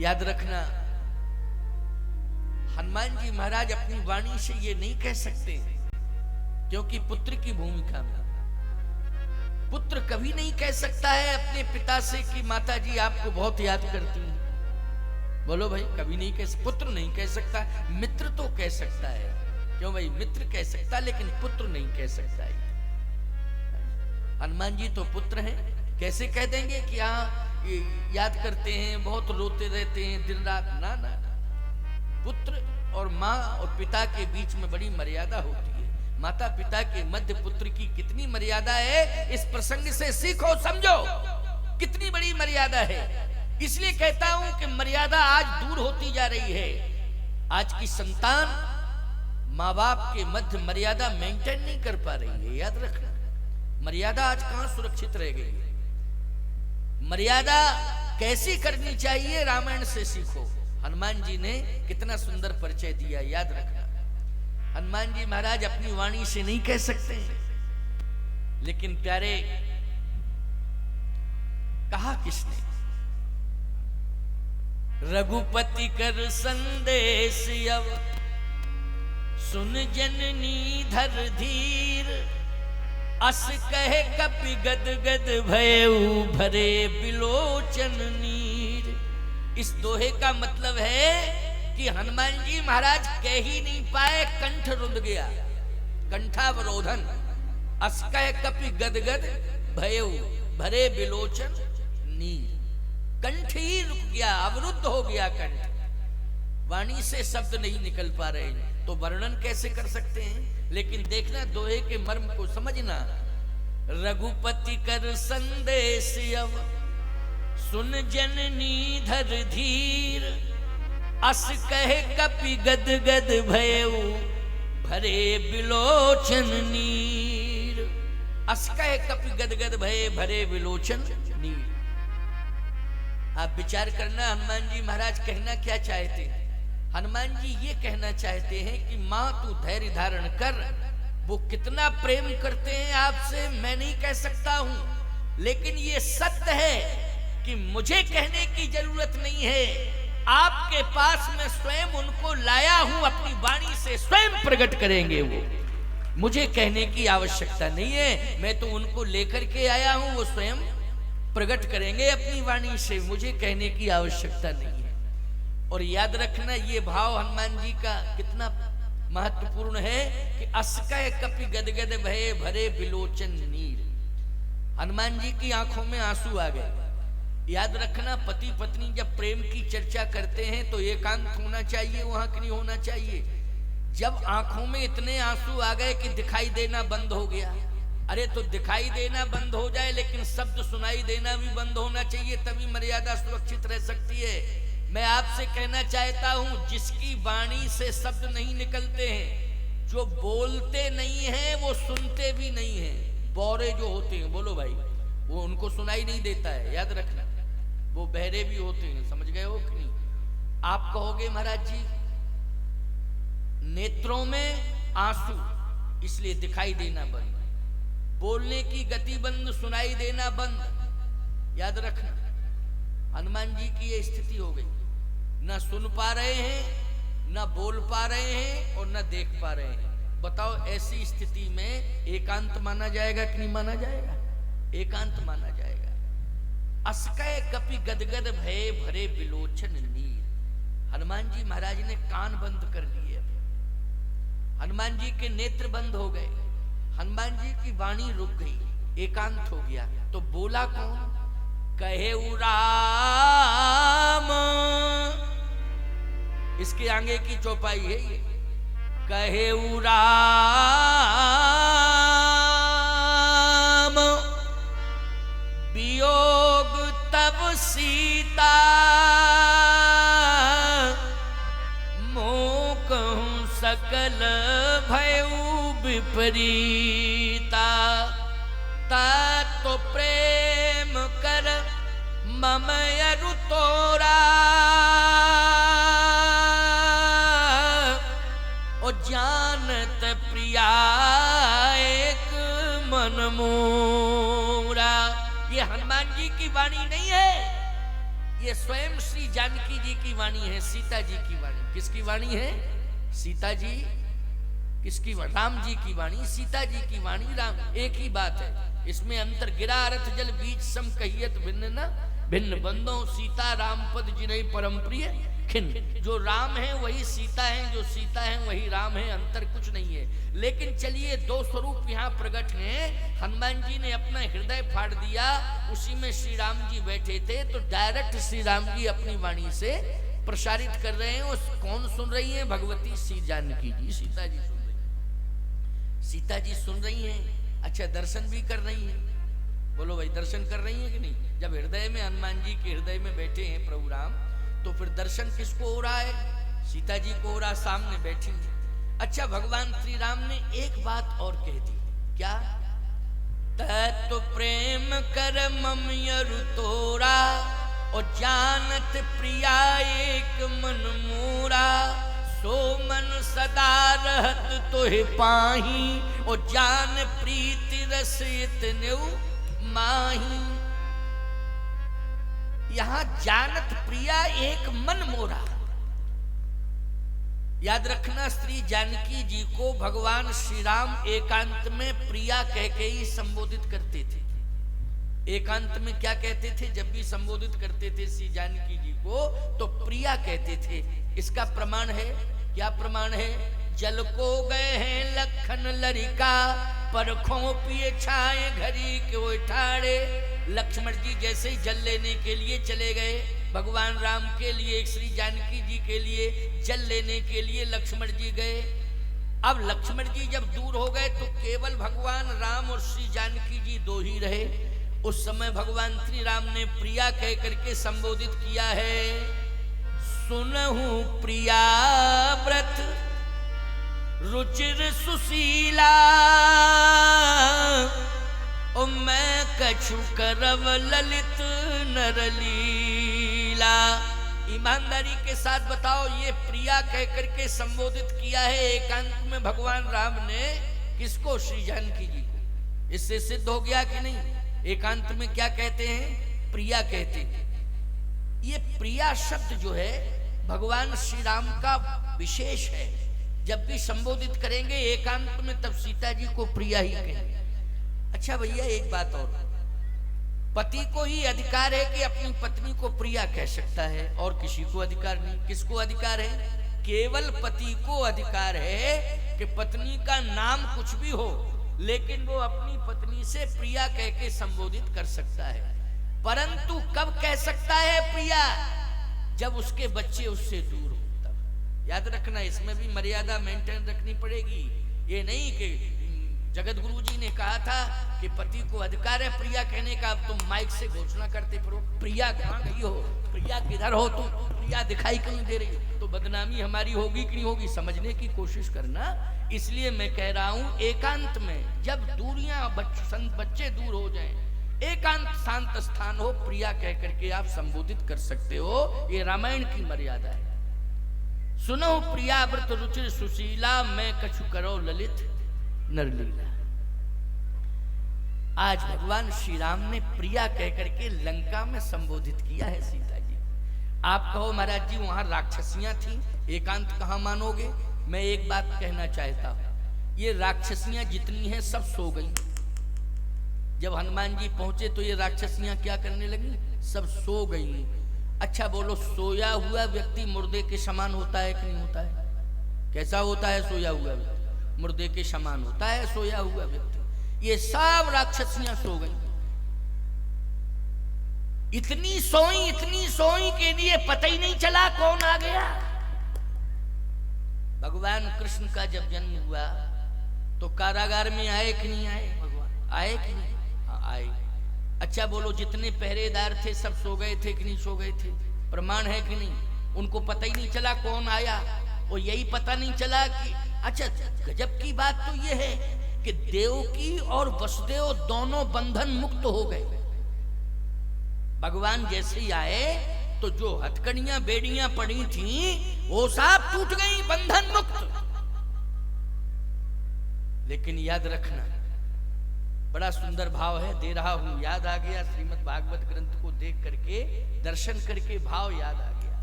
याद रखना, हनुमान जी महाराज अपनी वाणी से ये नहीं कह सकते, क्योंकि पुत्र की भूमिका में पुत्र कभी नहीं कह सकता है अपने पिता से कि माता जी आपको बहुत याद करती हैं। बोलो भाई, कभी नहीं कह, पुत्र नहीं कह सकता। मित्र तो कह सकता है, क्यों भाई, मित्र कह सकता है, लेकिन पुत्र नहीं कह सकता है। हनुमान जी तो पुत्र हैं, कैसे कह देंगे कि हाँ याद करते हैं, बहुत रोते रहते हैं दिन रात? ना ना, पुत्र और माँ और पिता के बीच में बड़ी मर्यादा होती है। माता पिता के मध्य पुत्र की कितनी मर्यादा है, इस प्रसंग से सीखो, समझो कितनी बड़ी मर्यादा है। इसलिए कहता हूं कि मर्यादा आज दूर होती जा रही है। आज की संतान माँ बाप के मध्य मर्यादा मेंटेन नहीं कर पा रही है। याद रखना, मर्यादा आज कहां सुरक्षित रह गई है। मर्यादा कैसी करनी चाहिए, रामायण से सीखो। हनुमान जी ने कितना सुंदर परिचय दिया। याद रखना, हनुमान जी महाराज अपनी वाणी से नहीं कह सकते, लेकिन प्यारे कहा किसने? रघुपति कर संदेश अब सुन जननी धर धीर, अस कहे कपि गद गद भयउ भरे बिलोचन नीर। इस दोहे का मतलब है कि हनुमान जी महाराज कह ही नहीं पाए, कंठ रुंध गया, कंठावरोधन। अस कहे कपि गद गद भयउ भरे बिलोचन नीर, कंठ ही रुक गया, अवरुद्ध हो गया कंठ, वाणी से शब्द नहीं निकल पा रहे, तो वर्णन कैसे कर सकते हैं? लेकिन देखना दोहे के मर्म को समझना। रघुपति कर संदेश अब सुन जननी धर धीर, अस कहे कपि गद गद भयउ भरे बिलोचन नीर। अस कहे कपि गद गद भय भरे बिलोचन नीर। आप विचार करना, हनुमान जी महाराज कहना क्या चाहते हैं? हनुमान जी ये कहना चाहते हैं कि माँ तू धैर्य धारण कर। वो कितना प्रेम करते हैं आपसे मैं नहीं कह सकता हूं, लेकिन ये सत्य है कि मुझे कहने की जरूरत नहीं है। आपके पास मैं स्वयं उनको लाया हूं, अपनी वाणी से स्वयं प्रकट करेंगे वो, मुझे कहने की आवश्यकता नहीं है। मैं तो उनको लेकर के आया हूं, वो स्वयं प्रकट करेंगे अपनी वाणी से, मुझे कहने की आवश्यकता नहीं है। और याद रखना, ये भाव हनुमान जी का कितना महत्वपूर्ण है कि अस्कय कपि गदगद भये भरे बिलोचन नीर। हनुमान जी की आंखों में आंसू आ गए। याद रखना, पति पत्नी जब प्रेम की चर्चा करते हैं तो एकांत होना चाहिए, वहां की नहीं होना चाहिए। जब आंखों में इतने आंसू आ गए कि दिखाई देना बंद हो गया, अरे तो दिखाई देना बंद हो जाए लेकिन शब्द सुनाई देना भी बंद होना चाहिए, तभी मर्यादा सुरक्षित रह सकती है। मैं आपसे कहना चाहता हूं, जिसकी वाणी से शब्द नहीं निकलते हैं, जो बोलते नहीं हैं, वो सुनते भी नहीं हैं। बौरे जो होते हैं, बोलो भाई, वो उनको सुनाई नहीं देता है। याद रखना, वो बहरे भी होते हैं, समझ गए हो कि नहीं? आप कहोगे महाराज जी नेत्रों में आंसू इसलिए दिखाई देना बंद, बोलने की गति बंद, सुनाई देना बंद। याद रखना, हनुमान जी की ये स्थिति हो गई, ना सुन पा रहे हैं, ना बोल पा रहे हैं और ना देख पा रहे हैं। बताओ, ऐसी स्थिति में एकांत माना जाएगा कि नहीं माना जाएगा? एकांत माना जाएगा। अस्कय कपि गदगद भये भरे बिलोचन नीर। हनुमान जी महाराज ने कान बंद कर लिए, हनुमान जी के नेत्र बंद हो गए, हनुमान जी की वाणी रुक गई, एकांत हो गया। तो बोला कौन? कहे राम, इसके आगे की चौपाई है ये। कहे राम वियोग तब सीता, मोह कहूं सकल भयउ विपरीता। तो प्रेम कर मम अरु तोरा, ओ जानत प्रिया एक मन मोरा। ये हनुमान जी की वाणी नहीं है, ये स्वयं श्री जानकी जी की वाणी है, सीता जी की वाणी। किसकी वाणी है? सीता जी। किसकी वाणी? राम जी की वाणी, सीता जी की वाणी। राम एक ही बात है, इसमें अंतर गिरा अर्थ जल बीच सम कहियत भिन्न न भिन्न बंदो सीता राम पद जिन्हें परम प्रिय खिन्न। जो राम है वही सीता है, जो सीता है वही राम है, अंतर कुछ नहीं है। लेकिन चलिए दो स्वरूप यहाँ प्रकट हैं। हनुमान जी ने अपना हृदय फाड़ दिया, उसी में श्री राम जी बैठे थे, तो डायरेक्ट श्री राम जी अपनी वाणी से प्रसारित कर रहे हैं। और कौन सुन रही है? भगवती श्री जानकी जी, सीता जी सुन रही है। सीता जी सुन रही हैं, अच्छा दर्शन भी कर रही हैं। बोलो भाई, दर्शन कर रही हैं कि नहीं? जब हृदय में, हनुमान जी के हृदय में बैठे हैं प्रभु राम, तो फिर दर्शन किसको हो रहा है? सीता जी को हो रहा, सामने बैठी है। अच्छा, भगवान श्री राम ने एक बात और कह दी, क्या? तत्व प्रेम कर मम यरु तोरा, और जानत प्रिया एक मन मोरा, सो मन सदा रहत तोहि पाही, और जान प्रीति रस इतने माही। यहां जानत प्रिया एक मन मोरा, याद रखना, श्री जानकी जी को भगवान श्री राम एकांत में प्रिया कह के ही संबोधित करते थे। एकांत में क्या कहते थे? जब भी संबोधित करते थे श्री जानकी जी को तो प्रिया कहते थे। इसका प्रमाण है, क्या प्रमाण है? जल को गए हैं लखन लरिका, परखों पिए छाए घड़ी के ठाड़े। लक्ष्मण जी जैसे ही जल लेने के लिए चले गए, भगवान राम के लिए, श्री जानकी जी के लिए जल लेने के लिए लक्ष्मण जी गए। अब लक्ष्मण जी जब दूर हो गए तो केवल भगवान राम और श्री जानकी जी दो ही रहे। उस समय भगवान श्री राम ने प्रिया कह करके संबोधित किया है, सुनहु प्रिया व्रत रुचिर सुशीला, ओ मैं कछु करव ललित नरलीला। ईमानदारी के साथ बताओ, ये प्रिया कह करके संबोधित किया है एकांत में भगवान राम ने, किसको? श्री जानकी जी को। इससे सिद्ध हो गया कि नहीं? एकांत में क्या कहते हैं? प्रिया कहते हैं। ये प्रिया शब्द जो है भगवान श्री राम का विशेष है। जब भी संबोधित करेंगे एकांत में तब सीता जी को प्रिया ही कहेंगे। अच्छा भैया, एक बात और, पति को ही अधिकार है कि अपनी पत्नी को प्रिया कह सकता है, और किसी को अधिकार नहीं। किसको अधिकार है? केवल पति को अधिकार है कि पत्नी का नाम कुछ भी हो, लेकिन वो अपनी पत्नी से प्रिया कह के संबोधित कर सकता है। परंतु कब कह सकता है प्रिया? जब उसके बच्चे उससे दूर हो तब। याद रखना, इसमें भी मर्यादा मेंटेन रखनी पड़ेगी। ये नहीं कि जगत गुरु जी ने कहा था कि पति को अधिकार है प्रिया कहने का, अब तुम माइक से घोषणा करते फिरो, प्रिया कहाँ गई हो, प्रिया किधर हो तुम, प्रिया दिखाई क्यों नहीं दे रही? तो बदनामी हमारी होगी कि नहीं होगी, समझने की कोशिश करना। इसलिए मैं कह रहा हूं, एकांत में जब दूरियां, बच्चे दूर हो जाएं, एकांत शांत स्थान हो, प्रिया कह करके आप संबोधित कर सकते हो। ये रामायण की मर्यादा है। सुनो प्रिया व्रत रुचिर सुशीला, मैं कछु करो ललित नरलीला। आज भगवान श्री राम ने प्रिया कह करके लंका में संबोधित किया है सीता जी। आप कहो महाराज जी वहां राक्षसियां थी, एकांत कहां मानोगे? मैं एक बात कहना चाहता हूं, ये राक्षसियां जितनी हैं सब सो गई। जब हनुमान जी पहुंचे तो ये राक्षसियां क्या करने लगी? सब सो गई। अच्छा बोलो, सोया हुआ व्यक्ति मुर्दे के समान होता है कि नहीं होता है? कैसा होता है सोया हुआ व्यक्ति? मुर्दे के समान होता है सोया हुआ व्यक्ति। ये सब राक्षसियां सो गई। इतनी सोई के लिए पता ही नहीं चला कौन आ गया। भगवान कृष्ण का जब जन्म हुआ तो कारागार में आए कि नहीं आए? भगवान आए कि नहीं? हाँ आए। अच्छा बोलो, जितने पहरेदार थे सब सो गए थे कि नहीं सो गए थे? प्रमाण है कि नहीं? उनको पता ही नहीं चला कौन आया, और यही पता नहीं चला कि अच्छा गजब की बात तो ये है कि देवकी और वसुदेव दोनों बंधन मुक्त हो गए। भगवान जैसे ही आए तो जो हथकड़ियां बेड़ियां पड़ी थी वो सब टूट गई, बंधन मुक्त। लेकिन याद रखना, बड़ा सुंदर भाव है, दे रहा हूं, याद आ गया श्रीमद् भागवत ग्रंथ को देख करके, दर्शन करके भाव याद आ गया।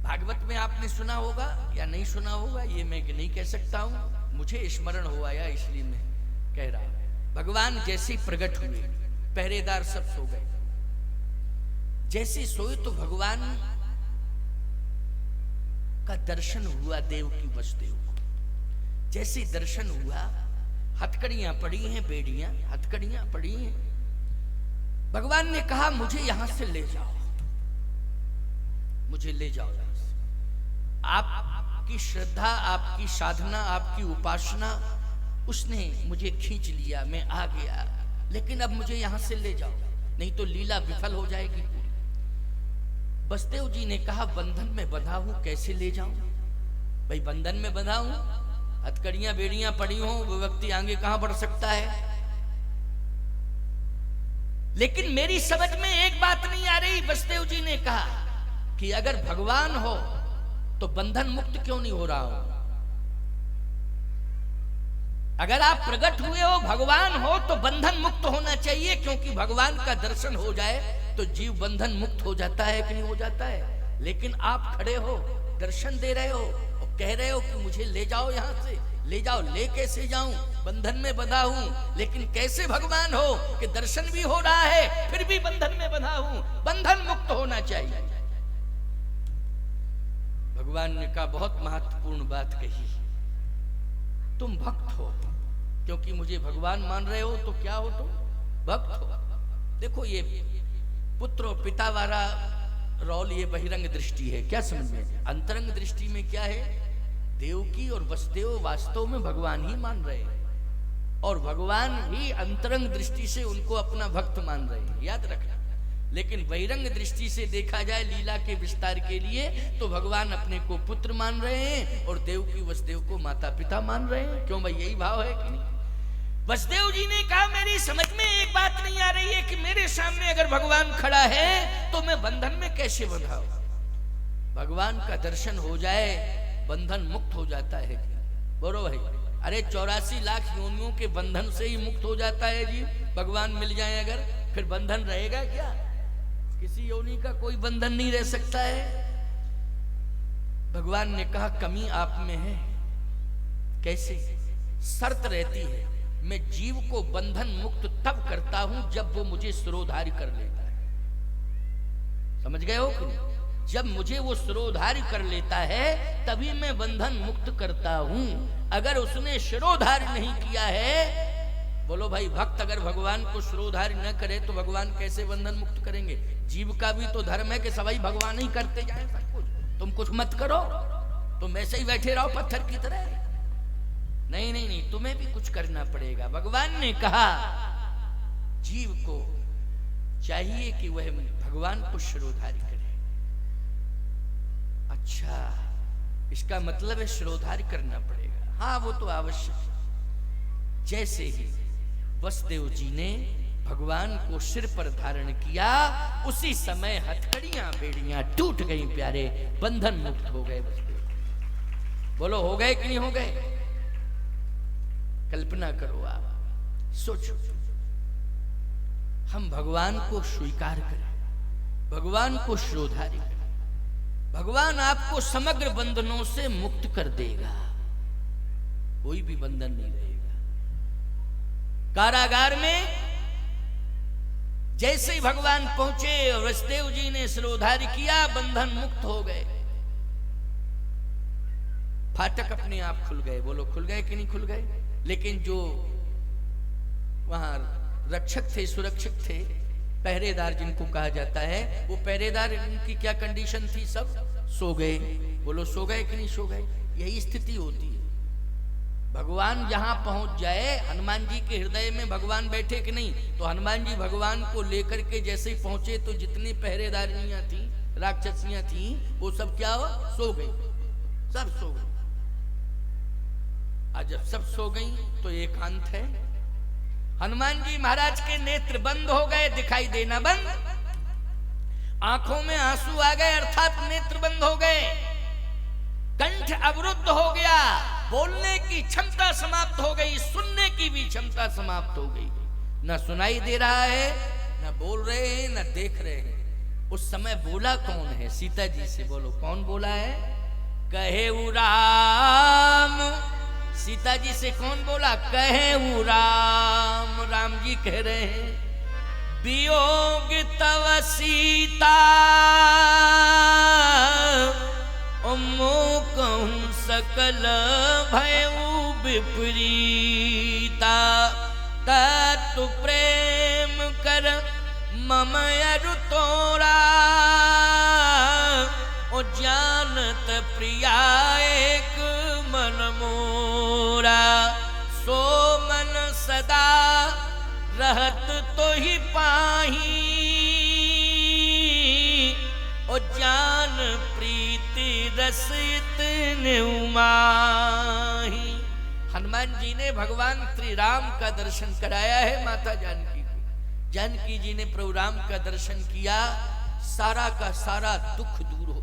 भागवत में आपने सुना होगा या नहीं सुना होगा ये मैं नहीं कह सकता हूं, मुझे स्मरण हो आया इसलिए मैं कह रहा हूं। भगवान जैसे प्रकट हुए, पहरेदार सब सो गए। जैसे सोए तो भगवान का दर्शन हुआ देव की वसुदेव को। जैसे दर्शन हुआ, हथकड़ियां पड़ी हैं, बेड़ियां हथकड़ियां पड़ी हैं। भगवान ने कहा मुझे यहां से ले जाओ, मुझे ले जाओ यहां से। आपकी श्रद्धा, आपकी साधना, आपकी उपासना उसने मुझे खींच लिया, मैं आ गया, लेकिन अब मुझे यहां से ले जाओ, नहीं तो लीला विफल हो जाएगी। वसुदेव जी ने कहा बंधन में बंधा हूं, कैसे ले जाऊं? भाई बंधन में बंधा हूं, हथकड़ियां बेड़ियां पड़ी हो, वो व्यक्ति आगे कहां बढ़ सकता है? लेकिन मेरी समझ में एक बात नहीं आ रही। वसुदेव जी ने कहा कि अगर भगवान हो तो बंधन मुक्त क्यों नहीं हो रहा हो? अगर आप प्रकट हुए हो, भगवान हो, तो बंधन मुक्त होना चाहिए, क्योंकि भगवान का दर्शन हो जाए तो जीव बंधन मुक्त हो जाता है कि नहीं हो जाता है। लेकिन आप खड़े हो, दर्शन दे रहे हो और कह रहे हो कि मुझे ले जाओ यहां से, ले जाओ। ले कैसे जाऊं? बंधन में बंधा हूं। लेकिन कैसे भगवान हो कि दर्शन भी हो रहा है फिर भी बंधन में बंधा हूं? बंधन मुक्त होना चाहिए। भगवान ने कहा बहुत महत्वपूर्ण बात कही, तुम भक्त हो, क्योंकि मुझे भगवान मान रहे हो तो क्या हो? तुम भक्त हो। देखो ये पुत्र और पिता वाला रोल, ये बहिरंग दृष्टि है, क्या समझ में? अंतरंग दृष्टि में क्या है? देवकी और वसुदेव वास्तव में भगवान ही मान रहे हैं और भगवान ही अंतरंग दृष्टि से उनको अपना भक्त मान रहे हैं, याद रखना। लेकिन बहिरंग दृष्टि से देखा जाए लीला के विस्तार के लिए तो भगवान अपने को पुत्र मान रहे हैं और देवकी वसुदेव को माता पिता मान रहे हैं। क्यों भाई, यही भाव है कि नहीं? वसुदेव जी ने कहा मेरी समझ में एक बात नहीं आ रही है कि मेरे सामने अगर भगवान खड़ा है तो मैं बंधन में कैसे बंधा हूं? भगवान का दर्शन हो जाए बंधन मुक्त हो जाता है। बोलो भाई, अरे 84 लाख योनियों के बंधन से ही मुक्त हो जाता है जी। भगवान मिल जाए अगर, फिर बंधन रहेगा क्या? किसी योनि का कोई बंधन नहीं रह सकता है। भगवान ने कहा कमी आप में है। कैसे? शर्त रहती है, मैं जीव को बंधन मुक्त तब करता हूं जब वो मुझे शिरोधार्य कर लेता है। समझ गए हो कि नहीं? जब मुझे वो शिरोधार्य कर लेता है तभी मैं बंधन मुक्त करता हूं। अगर उसने शिरोधार्य नहीं किया है, बोलो भाई, भक्त अगर भगवान को शिरोधार्य न करे तो भगवान कैसे बंधन मुक्त करेंगे? जीव का भी तो धर्म है कि सभी भगवान ही करते जाए सब कुछ, तुम कुछ मत करो, तुम ऐसे ही बैठे रहो पत्थर की तरह। नहीं नहीं नहीं, तुम्हें भी कुछ करना पड़ेगा। भगवान ने कहा जीव को चाहिए कि वह भगवान को शिरोधार्य करे। अच्छा, इसका मतलब है शिरोधार्य करना पड़ेगा। हाँ, वो तो आवश्यक है। जैसे ही वसुदेव जी ने भगवान को सिर पर धारण किया, उसी समय हथकड़ियां बेड़ियां टूट गई प्यारे, बंधन मुक्त हो गए वसुदेव। बोलो हो गए कि नहीं हो गए? कल्पना करो, आप सोचो, हम भगवान को स्वीकार करें, भगवान को शिरोधार्य करें, भगवान आपको समग्र बंधनों से मुक्त कर देगा, कोई भी बंधन नहीं रहेगा। कारागार में जैसे ही भगवान पहुंचे और वसुदेव जी ने शिरोधार्य किया, बंधन मुक्त हो गए। फाटक अपने आप खुल गए। बोलो खुल गए कि नहीं खुल गए? लेकिन जो वहां रक्षक थे, सुरक्षक थे, पहरेदार जिनको कहा जाता है, वो पहरेदार इनकी क्या कंडीशन थी? सब सो गए। बोलो सो गए कि नहीं सो गए? यही स्थिति होती है। भगवान जहां पहुंच जाए, हनुमान जी के हृदय में भगवान बैठे कि नहीं, तो हनुमान जी भगवान को लेकर के जैसे ही पहुंचे तो जितनी पहरेदारियां थी, राक्षसियां थी, वो सब क्या हो? सो गई, सब सो गई। आज जब सब सो गई तो एकांत है। हनुमान जी महाराज के नेत्र बंद हो गए, दिखाई देना बंद, आंखों में आंसू आ गए, अर्थात नेत्र बंद हो गए, कंठ अवरुद्ध हो गया। बोलने की क्षमता समाप्त हो गई, सुनने की भी क्षमता समाप्त हो गई। न सुनाई दे रहा है, न बोल रहे हैं, न देख रहे हैं। उस समय बोला कौन है? सीता जी से बोलो, कौन बोला है? कहे राम। सीता जी से कौन बोला? कहे राम। राम जी कह रहे हैं, वियोग तव सीता कहूं सकल भयउ विपरीता। तत्तु प्रेम कर मम अरु तोरा, ओ जानत प्रिया एक मन मोरा। सो मन सदा रहत तो ही पाही, ओ जान प्रीति रस इतने उमाही। हनुमान जी ने भगवान श्री राम का दर्शन कराया है माता जानकी को। जानकी जी ने प्रभु राम का दर्शन किया, सारा का सारा दुख दूर